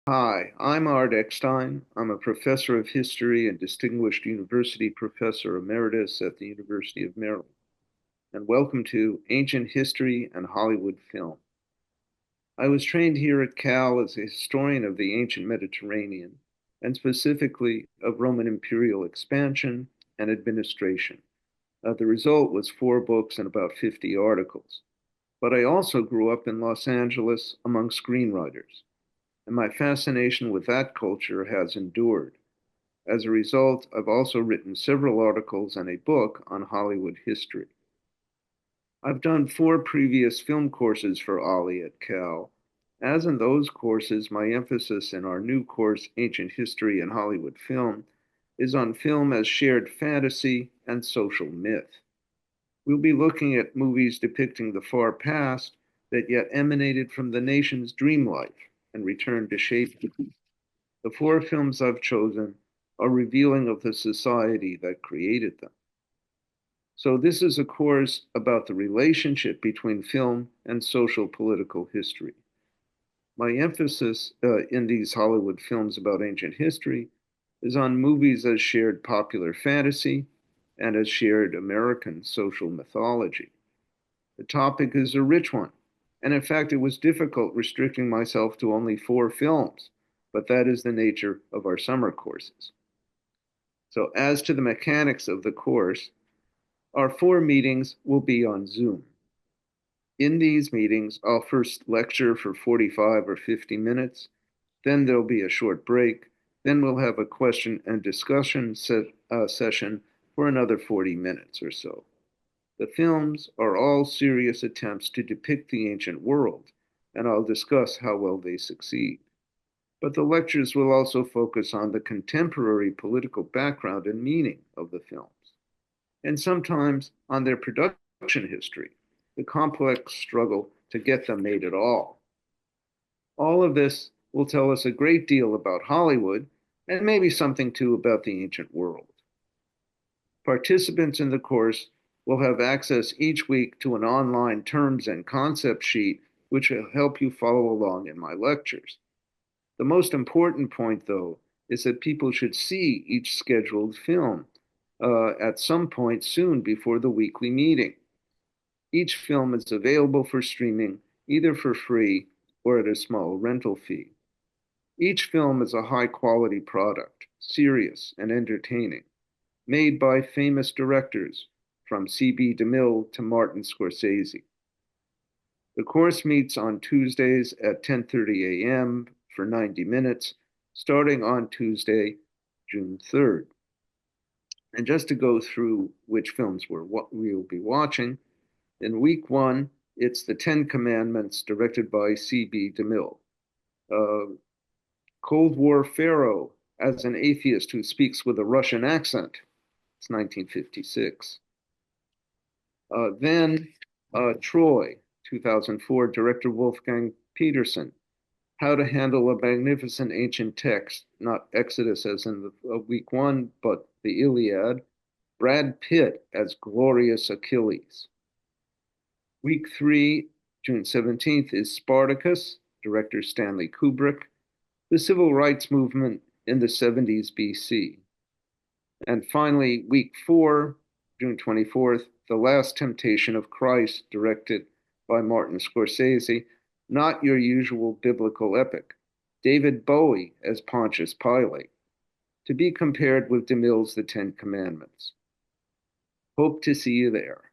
Hi, I'm Art Eckstein. I'm a professor of history and distinguished university professor emeritus at the University of Maryland. And welcome to Ancient History and Hollywood Film. I was trained here at Cal as a historian of the ancient Mediterranean, and specifically of Roman imperial expansion and administration. The result was 4 books and about 50 articles. But I also grew up in Los Angeles among screenwriters, and my fascination with that culture has endured. As a result, I've also written several articles and a book on Hollywood history. I've done 4 previous film courses for Ollie at Cal. As in those courses, my emphasis in our new course, Ancient History and Hollywood Film, is on film as shared fantasy and social myth. We'll be looking at movies depicting the far past that yet emanated from the nation's dream life and returned to shape it. The 4 films I've chosen are revealing of the society that created them. So, this is a course about the relationship between film and social political history. My emphasis in these Hollywood films about ancient history is on movies as shared popular fantasy and as shared American social mythology. The topic is a rich one, and in fact, it was difficult restricting myself to only 4 films, but that is the nature of our summer courses. So, as to the mechanics of the course, our 4 meetings will be on Zoom. In these meetings, I'll first lecture for 45 or 50 minutes, then there'll be a short break, then we'll have a question and discussion session for another 40 minutes or so. The films are all serious attempts to depict the ancient world, and I'll discuss how well they succeed. But the lectures will also focus on the contemporary political background and meaning of the films, and sometimes on their production history, the complex struggle to get them made at all. All of this will tell us a great deal about Hollywood and maybe something too about the ancient world. Participants in the course will have access each week to an online terms and concept sheet, which will help you follow along in my lectures. The most important point, though, is that people should see each scheduled film at some point soon before the weekly meeting. Each film is available for streaming, either for free or at a small rental fee. Each film is a high quality product, serious and entertaining, made by famous directors from C.B. DeMille to Martin Scorsese. The course meets on Tuesdays at 10:30 a.m. for 90 minutes, starting on Tuesday, June 3rd. And just to go through which films we'll be watching, in week 1, it's The 10 Commandments, directed by C.B. DeMille. Cold War Pharaoh as an atheist who speaks with a Russian accent. It's 1956. Then Troy, 2004, director Wolfgang Peterson. How to Handle a Magnificent Ancient Text, not Exodus as in week 1, but the Iliad. Brad Pitt as Glorious Achilles. Week 3, June 17th, is Spartacus, director Stanley Kubrick, the civil rights movement in the 70s BC. And finally, week 4, June 24th, The Last Temptation of Christ, directed by Martin Scorsese, not your usual biblical epic. David Bowie as Pontius Pilate, to be compared with DeMille's The 10 Commandments. Hope to see you there.